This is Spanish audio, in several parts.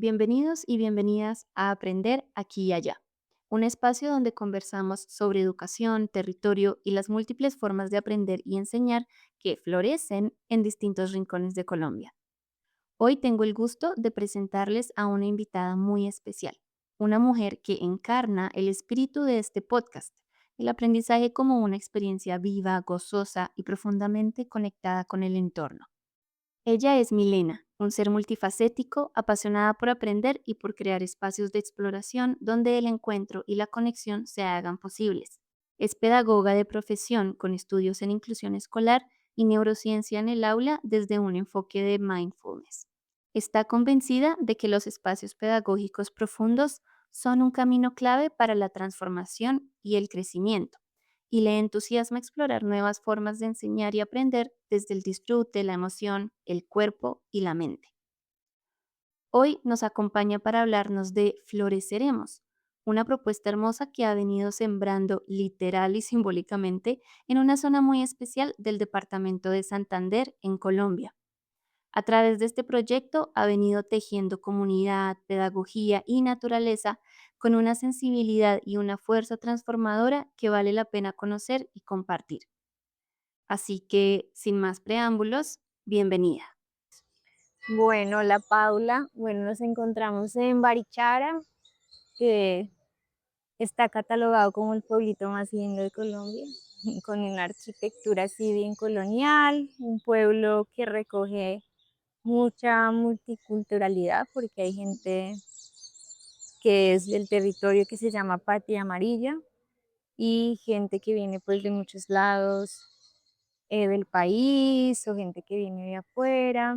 Bienvenidos y bienvenidas a Aprender aquí y allá, un espacio donde conversamos sobre educación, territorio y las múltiples formas de aprender y enseñar que florecen en distintos rincones de Colombia. Hoy tengo el gusto de presentarles a una invitada muy especial, una mujer que encarna el espíritu de este podcast, el aprendizaje como una experiencia viva, gozosa y profundamente conectada con el entorno. Ella es Milena, un ser multifacético, apasionada por aprender y por crear espacios de exploración donde el encuentro y la conexión se hagan posibles. Es pedagoga de profesión con estudios en inclusión escolar y neurociencia en el aula desde un enfoque de mindfulness. Está convencida de que los espacios pedagógicos profundos son un camino clave para la transformación y el crecimiento y le entusiasma explorar nuevas formas de enseñar y aprender desde el disfrute, la emoción, el cuerpo y la mente. Hoy nos acompaña para hablarnos de Floreceremos, una propuesta hermosa que ha venido sembrando literal y simbólicamente en una zona muy especial del departamento de Santander, en Colombia. A través de este proyecto ha venido tejiendo comunidad, pedagogía y naturaleza con una sensibilidad y una fuerza transformadora que vale la pena conocer y compartir. Así que, sin más preámbulos, bienvenida. Bueno, hola Paula. Bueno, nos encontramos en Barichara, que está catalogado como el pueblito más lindo de Colombia, con una arquitectura así bien colonial, un pueblo que recoge mucha multiculturalidad porque hay gente que es del territorio que se llama Patria Amarilla y gente que viene pues de muchos lados del país o gente que viene de afuera.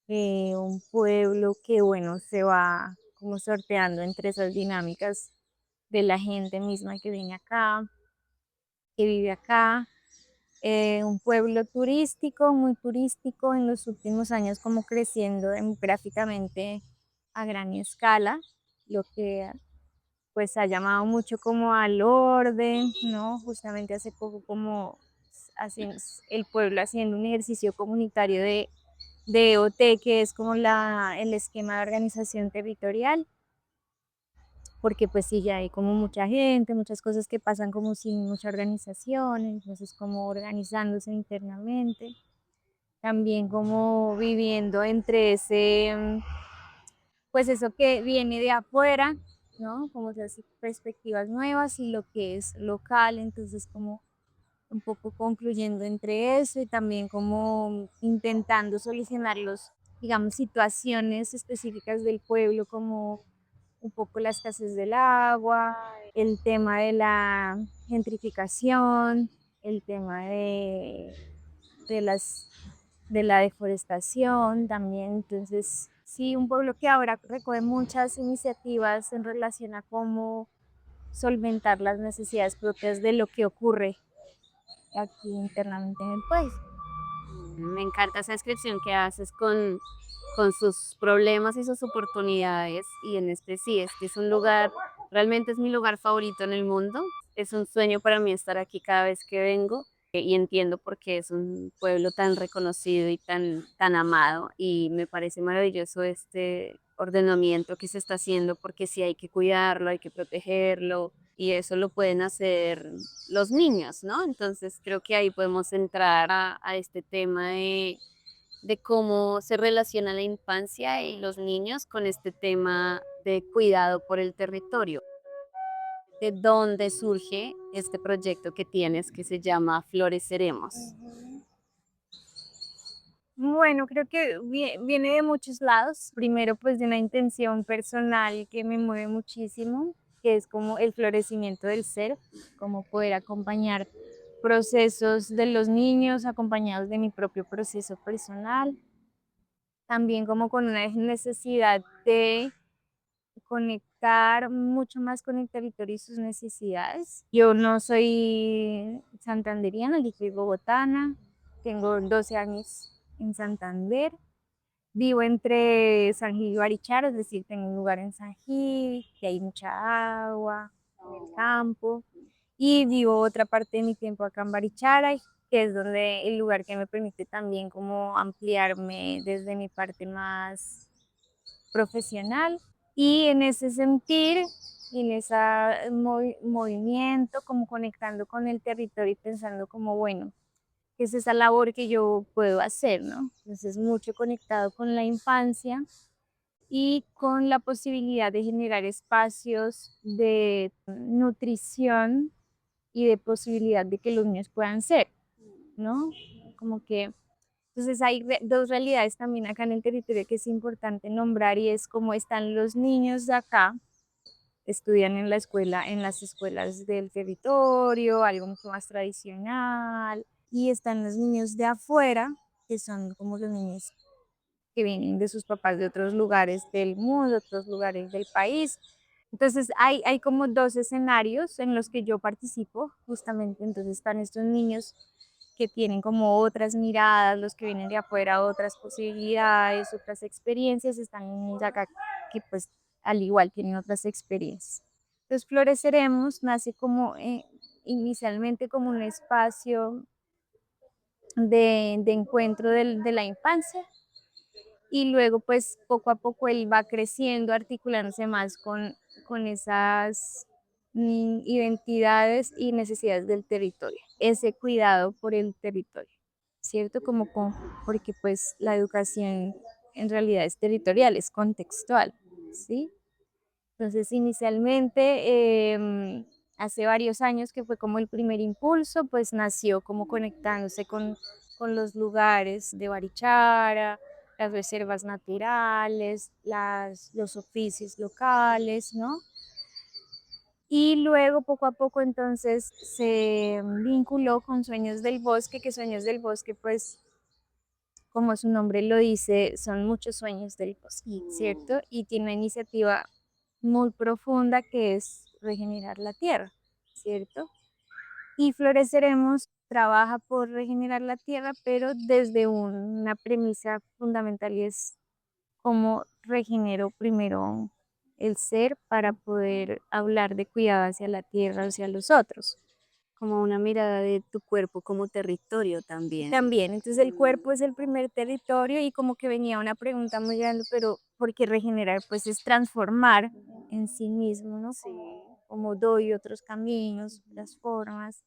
Un pueblo que, bueno, se va como sorteando entre esas dinámicas de la gente misma que viene acá, que vive acá. Un pueblo turístico, muy turístico, en los últimos años como creciendo demográficamente a gran escala, lo que pues ha llamado mucho como al orden, ¿no? Justamente hace poco como el pueblo haciendo un ejercicio comunitario de EOT, que es como el esquema de organización territorial, porque pues sí, ya hay como mucha gente, muchas cosas que pasan como sin mucha organización, entonces como organizándose internamente, también como viviendo entre pues eso que viene de afuera, ¿no? Como esas perspectivas nuevas y lo que es local, entonces como un poco concluyendo entre eso y también como intentando solucionar digamos, situaciones específicas del pueblo, como un poco la escasez del agua, el tema de la gentrificación, el tema de las, de la deforestación también. Entonces, sí, un pueblo que ahora recoge muchas iniciativas en relación a cómo solventar las necesidades propias de lo que ocurre aquí internamente en el país. Me encanta esa descripción que haces con sus problemas y sus oportunidades. Y en este sí, este es un lugar, realmente es mi lugar favorito en el mundo. Es un sueño para mí estar aquí cada vez que vengo. Y entiendo por qué es un pueblo tan reconocido y tan amado. Y me parece maravilloso este ordenamiento que se está haciendo porque sí hay que cuidarlo, hay que protegerlo. Y eso lo pueden hacer los niños, ¿no? Entonces creo que ahí podemos entrar a este tema de cómo se relaciona la infancia y los niños con este tema de cuidado por el territorio. ¿De dónde surge este proyecto que tienes que se llama Floreceremos? Bueno, creo que viene de muchos lados. Primero, pues de una intención personal que me mueve muchísimo, que es como el florecimiento del ser, como poder acompañar procesos de los niños acompañados de mi propio proceso personal. También como con una necesidad de conectar mucho más con el territorio y sus necesidades. Yo no soy santanderiana, yo soy bogotana, tengo 12 años en Santander, vivo entre San Gil y Barichara, es decir, tengo un lugar en San Gil, que hay mucha agua, en el campo, y vivo otra parte de mi tiempo acá en Barichara, que es donde el lugar que me permite también como ampliarme desde mi parte más profesional. Y en ese sentir, y en ese movimiento, como conectando con el territorio y pensando como, bueno, ¿qué es esa labor que yo puedo hacer, no? Entonces, mucho conectado con la infancia y con la posibilidad de generar espacios de nutrición y de posibilidad de que los niños puedan ser, ¿no? Como que, entonces hay dos realidades también acá en el territorio que es importante nombrar y es cómo están los niños de acá, estudian en la escuela, en las escuelas del territorio, algo mucho más tradicional, y están los niños de afuera, que son como los niños que vienen de sus papás de otros lugares del mundo, otros lugares del país. Entonces hay como dos escenarios en los que yo participo, justamente. Entonces están estos niños que tienen como otras miradas, los que vienen de afuera, otras posibilidades, otras experiencias, están niños de acá que pues al igual tienen otras experiencias. Entonces Floreceremos nace como inicialmente como un espacio de encuentro de la infancia y luego pues poco a poco él va creciendo, articulándose más con esas identidades y necesidades del territorio, ese cuidado por el territorio, ¿cierto? Porque pues la educación en realidad es territorial, es contextual, ¿sí? Entonces, inicialmente, hace varios años que fue como el primer impulso, pues nació como conectándose con los lugares de Barichara, las reservas naturales, los oficios locales, ¿no? Y luego poco a poco entonces se vinculó con Sueños del Bosque, que Sueños del Bosque pues como su nombre lo dice, son muchos sueños del bosque, ¿cierto? Y tiene una iniciativa muy profunda que es regenerar la tierra, ¿cierto? Y Floreceremos trabaja por regenerar la tierra, pero desde una premisa fundamental y es cómo regenero primero el ser para poder hablar de cuidado hacia la tierra, hacia los otros. Como una mirada de tu cuerpo como territorio también. También, entonces el cuerpo es el primer territorio y como que venía una pregunta muy grande, pero porque regenerar pues es transformar en sí mismo, ¿no? Sí. Como doy otros caminos, otras formas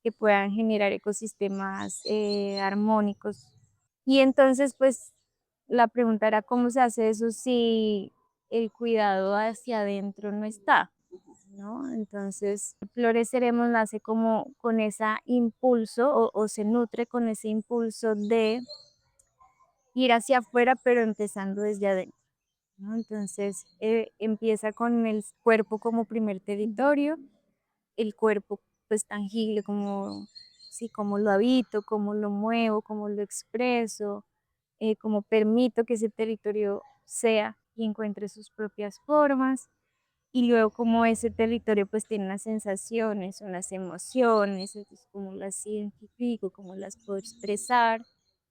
que puedan generar ecosistemas armónicos. Y entonces pues la pregunta era cómo se hace eso si el cuidado hacia adentro no está, ¿no? Entonces, Floreceremos nace como con ese impulso o se nutre con ese impulso de ir hacia afuera, pero empezando desde adentro, ¿no? Entonces, empieza con el cuerpo como primer territorio, el cuerpo pues tangible, como, sí, cómo lo habito, cómo lo muevo, cómo lo expreso, cómo permito que ese territorio sea y encuentre sus propias formas y luego como ese territorio pues tiene unas sensaciones, unas emociones, entonces cómo las identifico, cómo las puedo expresar,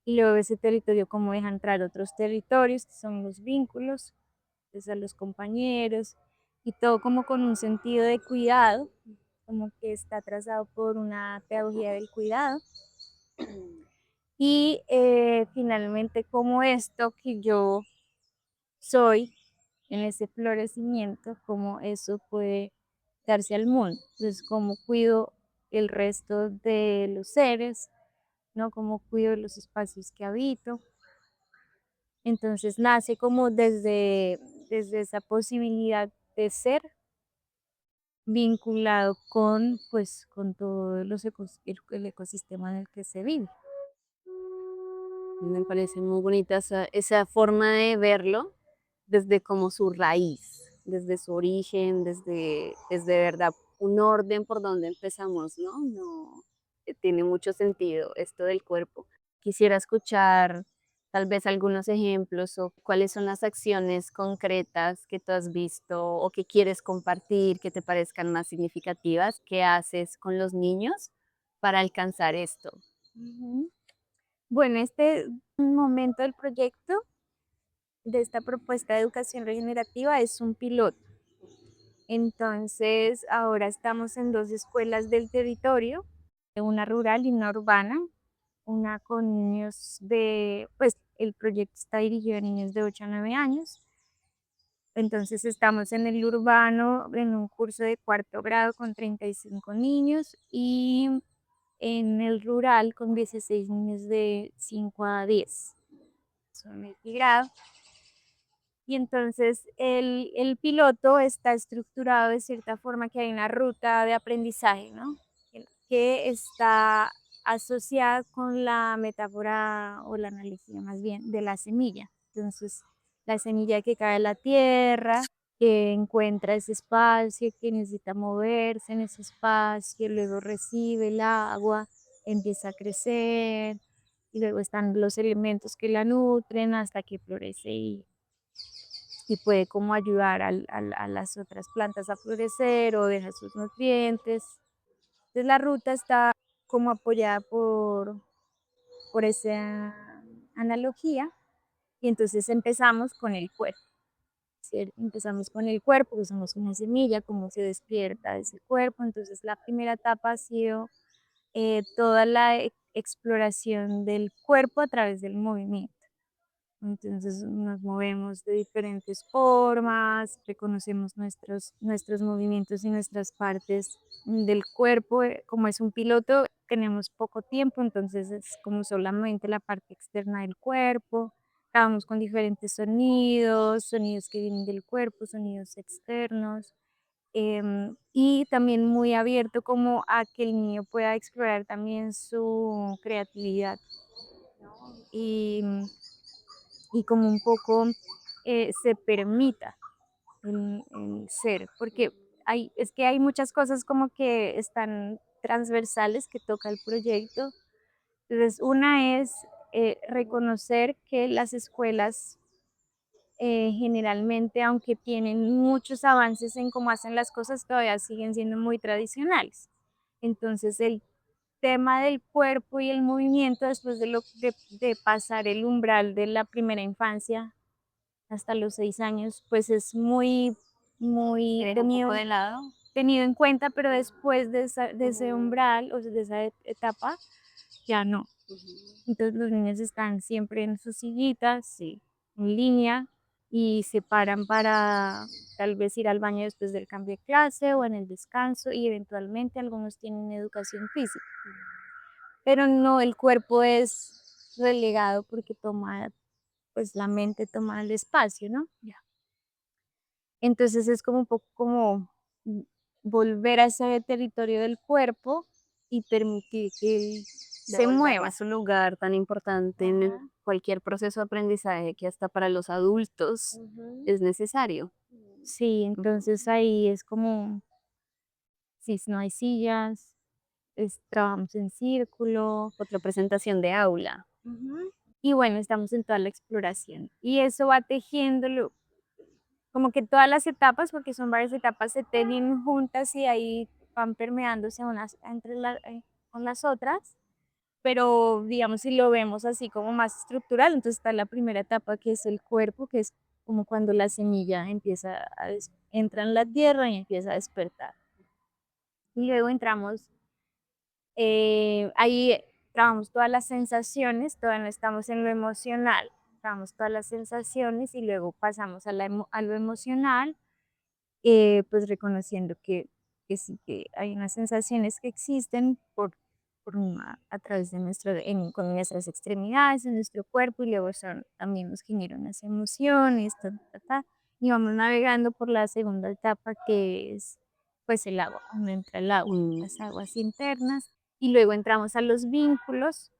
y luego ese territorio cómo deja entrar otros territorios, que son los vínculos, pues a los compañeros, y todo como con un sentido de cuidado, como que está trazado por una pedagogía del cuidado, y finalmente como esto que yo soy en ese florecimiento, cómo eso puede darse al mundo. Entonces, cómo cuido el resto de los seres, ¿no? Cómo cuido los espacios que habito. Entonces, nace como desde esa posibilidad de ser vinculado con, pues, con todo el ecosistema en el que se vive. Me parece muy bonita esa forma de verlo desde como su raíz, desde su origen, desde verdad un orden por donde empezamos, ¿no? No, tiene mucho sentido esto del cuerpo. Quisiera escuchar tal vez algunos ejemplos o cuáles son las acciones concretas que tú has visto o que quieres compartir que te parezcan más significativas que haces con los niños para alcanzar esto. Ujú. Bueno, este momento del proyecto, de esta propuesta de educación regenerativa, es un piloto. Entonces, ahora estamos en dos escuelas del territorio, una rural y una urbana, una con niños pues el proyecto está dirigido a niños de 8 a 9 años Entonces estamos en el urbano en un curso de cuarto grado con 35 niños y en el rural con 16 niños de 5 a 10. Son multigrado. Y entonces el piloto está estructurado de cierta forma que hay una ruta de aprendizaje, ¿no? Que está asociada con la metáfora o la analogía más bien de la semilla. Entonces, la semilla que cae en la tierra, que encuentra ese espacio, que necesita moverse en ese espacio, luego recibe el agua, empieza a crecer, y luego están los elementos que la nutren hasta que florece y puede como ayudar a las otras plantas a florecer o deja sus nutrientes. Entonces la ruta está como apoyada por esa analogía y entonces empezamos con el cuerpo. ¿Cierto? Empezamos con el cuerpo, que somos una semilla, cómo se despierta ese cuerpo. Entonces la primera etapa ha sido toda la exploración del cuerpo a través del movimiento. Entonces nos movemos de diferentes formas, reconocemos nuestros movimientos y nuestras partes del cuerpo. Como es un piloto, tenemos poco tiempo, entonces es como solamente la parte externa del cuerpo. Trabajamos con diferentes sonidos, sonidos que vienen del cuerpo, sonidos externos. Y también muy abierto como a que el niño pueda explorar también su creatividad, ¿no? Y como un poco se permita el ser, porque es que hay muchas cosas como que están transversales que toca el proyecto. Entonces, una es reconocer que las escuelas generalmente, aunque tienen muchos avances en cómo hacen las cosas, todavía siguen siendo muy tradicionales. Entonces, el tema del cuerpo y el movimiento después de pasar el umbral de la primera infancia hasta los 6 años, pues es muy Se deja un tenido poco de lado. tenido en cuenta, pero después de ese umbral, o sea, de esa etapa, ya no. Ujú. Entonces los niños están siempre en sus sillitas, sí, en línea, y se paran para tal vez ir al baño después del cambio de clase o en el descanso, y eventualmente algunos tienen educación física. Pero no, el cuerpo es relegado porque toma, pues la mente toma el espacio, ¿no? Ya. Entonces es como un poco como mm, volver a ese territorio del cuerpo y permitir que él se Devolverle mueva. su lugar tan importante en Ajá. cualquier proceso de aprendizaje que hasta para los adultos Ujú. es necesario. Sí, Ujú. entonces ahí es como, si no hay sillas, trabajamos en círculo. Otra presentación de aula. Ujú. Y bueno, estamos en toda la exploración. Y eso va tejiéndolo, como que todas las etapas, porque son varias etapas, se tejen juntas y ahí van permeándose unas con las otras. Pero digamos, si lo vemos así como más estructural, entonces está la primera etapa que es el cuerpo, que es como cuando la semilla entra en la tierra y empieza a despertar. Y luego entramos, ahí trabajamos todas las sensaciones, todavía no estamos en lo emocional, trabajamos todas las sensaciones y luego pasamos a lo emocional, pues reconociendo que sí, que hay unas sensaciones que existen a través de con nuestras extremidades, en nuestro cuerpo, y luego también nos generan unas emociones, y vamos navegando por la segunda etapa que es pues el agua, cuando entra el agua, Mm. las aguas internas, y luego entramos a los vínculos,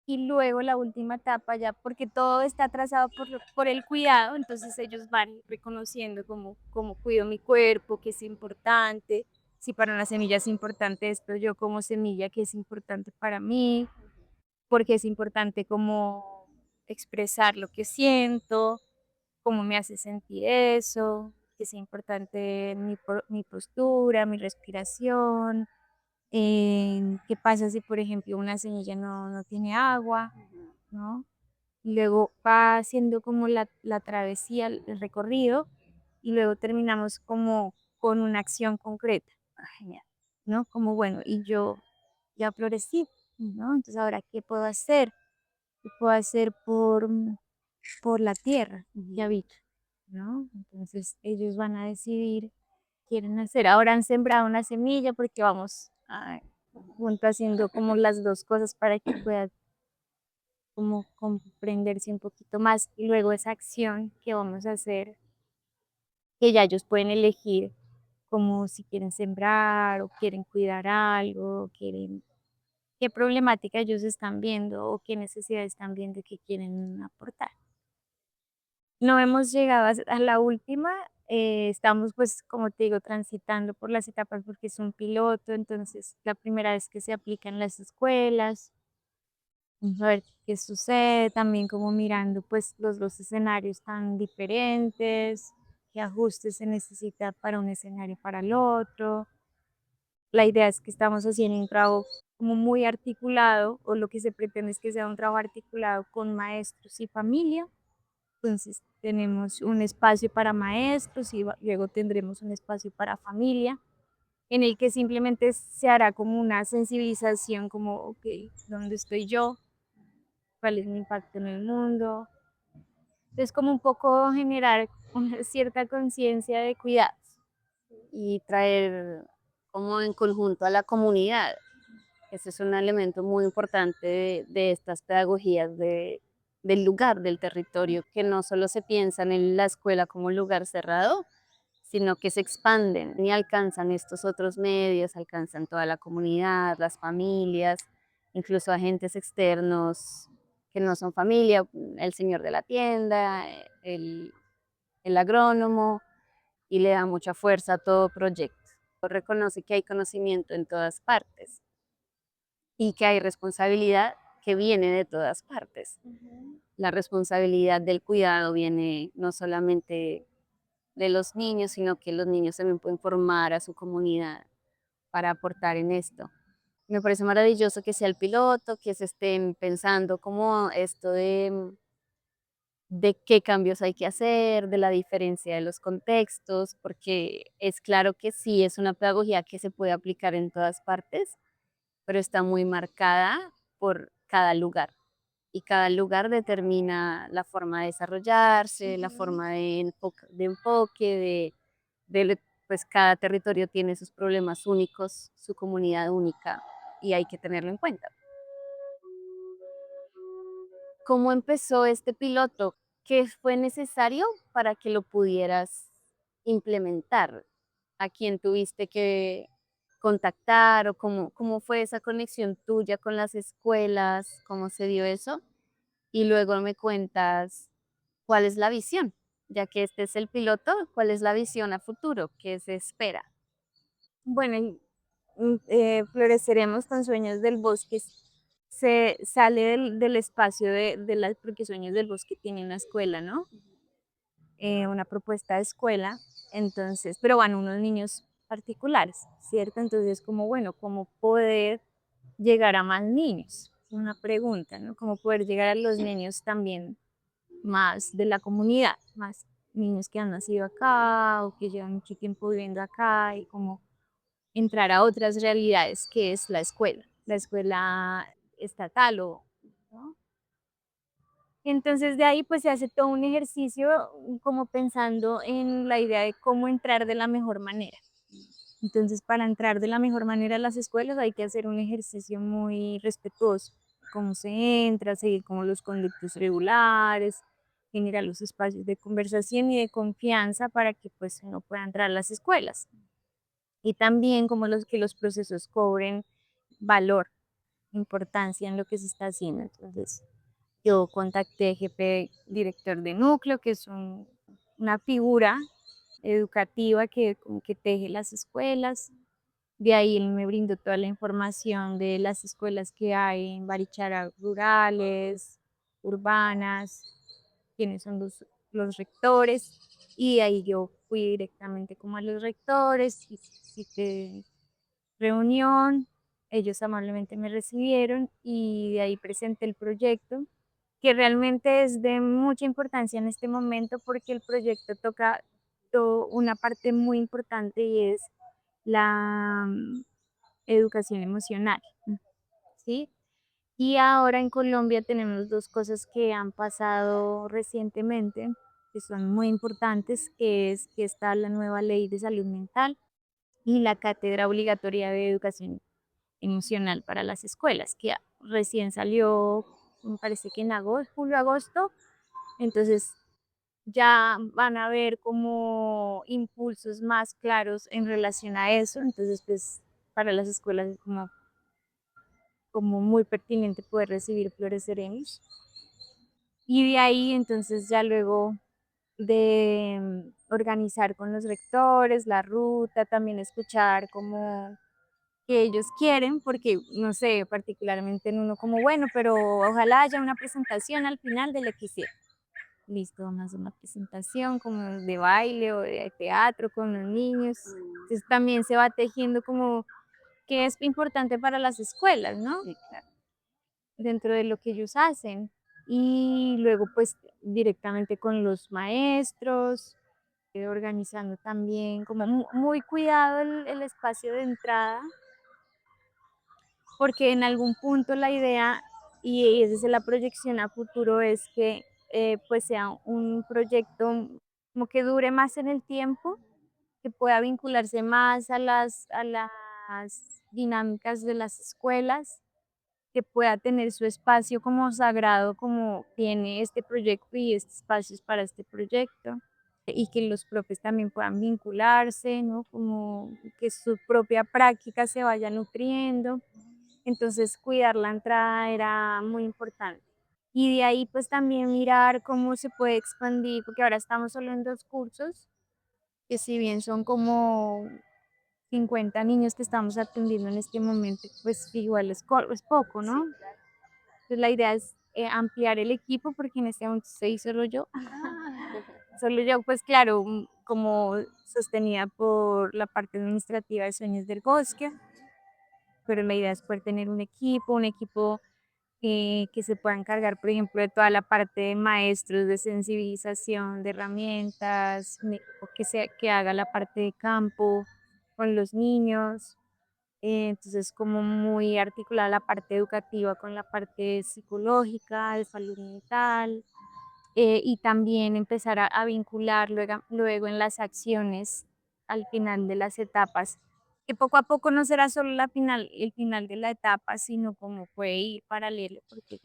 y luego la última etapa ya, porque todo está trazado por el cuidado, entonces ellos van reconociendo cómo cuido mi cuerpo, qué es importante, si para una semilla es importante esto, yo como semilla, qué es importante para mí, porque es importante como expresar lo que siento, cómo me hace sentir eso, que sea importante mi postura, mi respiración, qué pasa si, por ejemplo, una semilla no tiene agua, ¿no? Y luego va haciendo como la travesía, el recorrido, y luego terminamos como con una acción concreta. Ah, genial, ¿no? Como bueno, y yo ya florecí, ¿no? Entonces ahora, ¿qué puedo hacer? ¿Qué puedo hacer por la tierra que Ujú. habito? ¿no? Entonces ellos van a decidir qué quieren hacer. Ahora han sembrado una semilla porque vamos junto haciendo como las dos cosas para que pueda como comprenderse un poquito más y luego esa acción que vamos a hacer, que ya ellos pueden elegir como si quieren sembrar o quieren cuidar algo, o quieren qué problemática ellos están viendo o qué necesidades están viendo que quieren aportar. No hemos llegado a la última, estamos, pues, como te digo, transitando por las etapas porque es un piloto, entonces la primera vez que se aplica en las escuelas, vamos a ver qué sucede, también como mirando, pues, los 2 escenarios tan diferentes, qué ajustes se necesita para un escenario para el otro. La idea es que estamos haciendo un trabajo como muy articulado, o lo que se pretende es que sea un trabajo articulado con maestros y familia. Entonces, tenemos un espacio para maestros y luego tendremos un espacio para familia, en el que simplemente se hará como una sensibilización, como, ok, ¿dónde estoy yo? ¿Cuál es mi impacto en el mundo? Es como un poco generar una cierta conciencia de cuidados. Y traer como en conjunto a la comunidad. Ese es un elemento muy importante de estas pedagogías del lugar, del territorio, que no solo se piensan en la escuela como un lugar cerrado, sino que se expanden y alcanzan estos otros medios, alcanzan toda la comunidad, las familias, incluso agentes externos que no son familia, el señor de la tienda, el agrónomo, y le da mucha fuerza a todo proyecto. Reconoce que hay conocimiento en todas partes y que hay responsabilidad que viene de todas partes. La responsabilidad del cuidado viene no solamente de los niños, sino que los niños también pueden formar a su comunidad para aportar en esto. Me parece maravilloso que sea el piloto, que se estén pensando como esto de qué cambios hay que hacer, de la diferencia de los contextos, porque es claro que sí es una pedagogía que se puede aplicar en todas partes, pero está muy marcada por cada lugar. Y cada lugar determina la forma de desarrollarse, la forma de enfoque, pues cada territorio tiene sus problemas únicos, su comunidad única, y hay que tenerlo en cuenta. ¿Cómo empezó este piloto? ¿Qué fue necesario para que lo pudieras implementar? ¿A quién tuviste que contactar o cómo fue esa conexión tuya con las escuelas? ¿Cómo se dio eso? Y luego me cuentas cuál es la visión, ya que este es el piloto, cuál es la visión a futuro, qué se espera. Bueno, floreceremos con Sueños del Bosque. Se sale del espacio de las, porque Sueños del Bosque tiene una escuela, ¿no? Una propuesta de escuela, entonces, pero van unos niños particulares, ¿cierto? Entonces, como bueno, ¿cómo poder llegar a más niños? Una pregunta, ¿no? ¿Cómo poder llegar a los niños también más de la comunidad, más niños que han nacido acá o que llevan mucho tiempo viviendo acá y como entrar a otras realidades que es la escuela estatal o, ¿no? Entonces de ahí pues se hace todo un ejercicio como pensando en la idea de cómo entrar de la mejor manera. Entonces para entrar de la mejor manera a las escuelas hay que hacer un ejercicio muy respetuoso. Cómo se entra, seguir como los conductos regulares, generar los espacios de conversación y de confianza para que pues uno pueda entrar a las escuelas. Y también como que los procesos cobren valor, importancia en lo que se está haciendo. Entonces, yo contacté jefe director de núcleo, que es una figura educativa que como que teje las escuelas. De ahí él me brindó toda la información de las escuelas que hay en Barichara, rurales, urbanas, quiénes son los rectores. Y ahí yo fui directamente como a los rectores y reunión, ellos amablemente me recibieron y de ahí presenté el proyecto, que realmente es de mucha importancia en este momento porque el proyecto toca una parte muy importante y es la educación emocional, ¿sí? Y ahora en Colombia tenemos dos cosas que han pasado recientemente. que son muy importantes, que es que está la nueva ley de salud mental y la cátedra obligatoria de educación emocional para las escuelas, que recién salió, me parece que en agosto, julio, agosto, entonces ya van a haber como impulsos más claros en relación a eso, entonces pues para las escuelas es como muy pertinente poder recibir Flores Serenos. Y de ahí entonces ya luego de organizar con los rectores la ruta, también escuchar como que ellos quieren, porque no sé, particularmente en uno como, bueno, pero ojalá haya una presentación al final de lo que hicieron. Listo, vamos a hacer una presentación como de baile o de teatro con los niños. Entonces también se va tejiendo como que es importante para las escuelas, ¿no? Sí, claro. Dentro de lo que ellos hacen. Y luego pues directamente con los maestros, organizando también como muy cuidado el espacio de entrada, porque en algún punto la idea, y esa es la proyección a futuro, es que pues sea un proyecto como que dure más en el tiempo, que pueda vincularse más a las dinámicas de las escuelas, que pueda tener su espacio como sagrado, como tiene este proyecto y este espacio es para este proyecto, y que los profes también puedan vincularse, ¿no? Como que su propia práctica se vaya nutriendo. Entonces, cuidar la entrada era muy importante. Y de ahí, pues también mirar cómo se puede expandir, porque ahora estamos solo en 2 cursos, que si bien son como 50 niños que estamos atendiendo en este momento, pues igual es poco, ¿no? Sí, Entonces, claro. la idea es ampliar el equipo, porque en este momento estoy solo yo. Ah, Solo yo, pues claro, como sostenida por la parte administrativa de Sueños del Bosque, pero la idea es poder tener un equipo que se pueda encargar, por ejemplo, de toda la parte de maestros, de sensibilización, de herramientas, o que haga la parte de campo con los niños. Entonces, como muy articulada la parte educativa con la parte psicológica, de salud mental, y también empezar a vincular luego en las acciones al final de las etapas, que poco a poco no será solo el final de la etapa, sino como puede ir paralelo, porque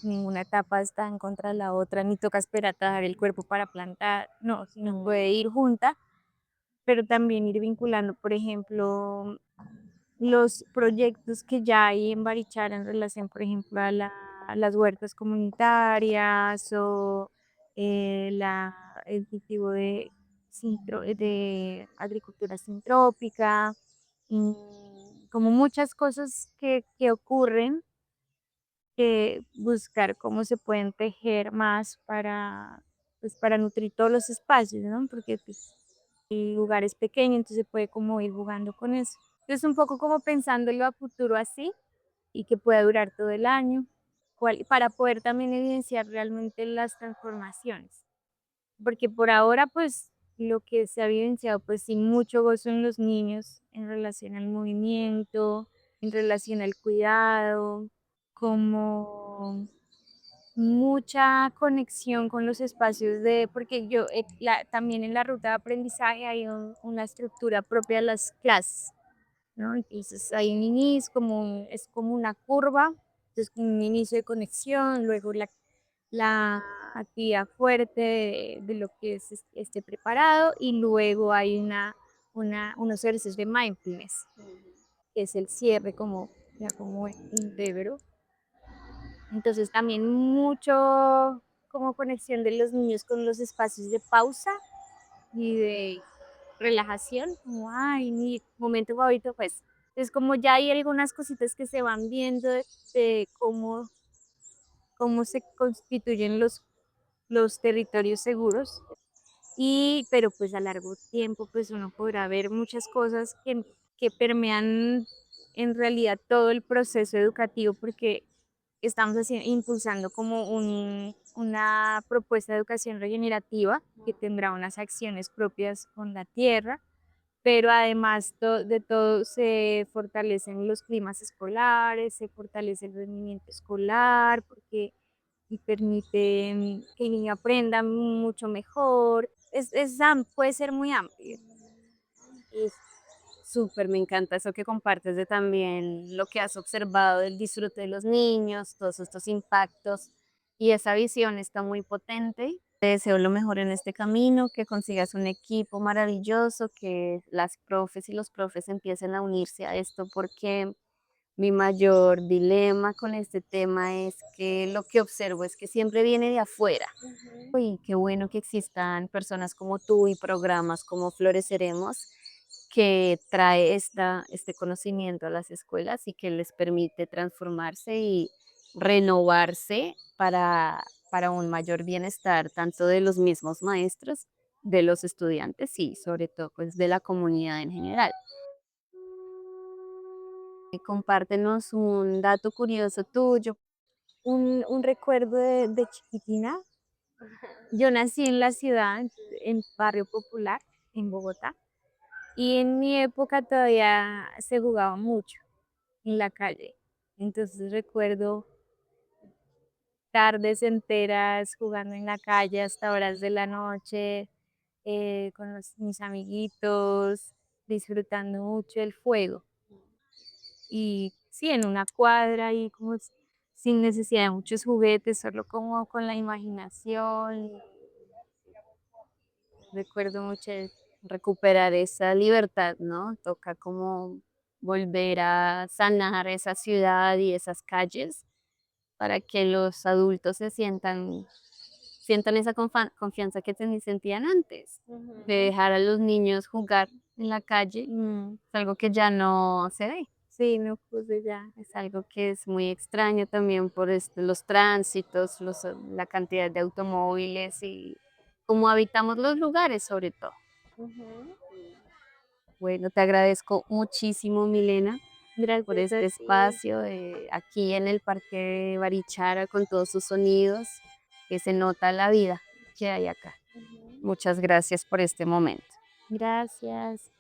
ninguna etapa está en contra de la otra, ni toca esperar a dar el cuerpo para plantar, no, sino puede ir junta, pero también ir vinculando, por ejemplo, los proyectos que ya hay en Barichara en relación, por ejemplo, a las huertas comunitarias o el cultivo de agricultura sintrópica, como muchas cosas que ocurren, que buscar cómo se pueden tejer más pues, para nutrir todos los espacios, ¿no? Porque pues, el lugar es pequeño, entonces se puede como ir jugando con eso. Entonces, un poco como pensándolo a futuro así y que pueda durar todo el año, para poder también evidenciar realmente las transformaciones. Porque por ahora, pues, lo que se ha evidenciado, pues sí, mucho gozo en los niños en relación al movimiento, en relación al cuidado, como mucha conexión con los espacios porque yo también en la ruta de aprendizaje hay una estructura propia de las clases, ¿no? Entonces hay un inicio, es como una curva, entonces un inicio de conexión, luego la actividad fuerte de lo que es este preparado y luego hay unos ejercicios de mindfulness, que es el cierre como, ya como íntegro. Entonces también mucho como conexión de los niños con los espacios de pausa y de relajación, como, ay, mi momento favorito, pues, es como ya hay algunas cositas que se van viendo de cómo se constituyen los territorios seguros, pero pues a largo tiempo, pues uno podrá ver muchas cosas que permean en realidad todo el proceso educativo, porque estamos impulsando como una propuesta de educación regenerativa que tendrá unas acciones propias con la tierra, pero además de todo se fortalecen los climas escolares, se fortalece el rendimiento escolar, porque y permite que el niño aprenda mucho mejor. Puede ser muy amplio. Y súper, me encanta eso que compartes de también lo que has observado del disfrute de los niños, todos estos impactos y esa visión está muy potente. Te deseo lo mejor en este camino, que consigas un equipo maravilloso, que las profes y los profes empiecen a unirse a esto porque mi mayor dilema con este tema es que lo que observo es que siempre viene de afuera. Y qué bueno que existan personas como tú y programas como Floreceremos que trae este conocimiento a las escuelas y que les permite transformarse y renovarse para un mayor bienestar tanto de los mismos maestros, de los estudiantes y sobre todo pues de la comunidad en general. Compártenos un dato curioso tuyo. Un recuerdo de chiquitina. Yo nací en la ciudad, en barrio popular, en Bogotá, y en mi época todavía se jugaba mucho en la calle. Entonces recuerdo tardes enteras jugando en la calle hasta horas de la noche, con mis amiguitos, disfrutando mucho el fuego. Y sí, en una cuadra y como sin necesidad de muchos juguetes, solo como con la imaginación. Recuerdo mucho recuperar esa libertad, ¿no? Toca como volver a sanar esa ciudad y esas calles para que los adultos sientan esa confianza que sentían antes, de dejar a los niños jugar en la calle, Mm, es algo que ya no se ve. sí, no pude ya. Es algo que es muy extraño también por los tránsitos, la cantidad de automóviles y cómo habitamos los lugares sobre todo. Ujú. Bueno, te agradezco muchísimo, Milena, por Gracias a este ti. espacio aquí en el Parque de Barichara con todos sus sonidos, que se nota la vida que hay acá. Ujú. Muchas gracias por este momento. Gracias.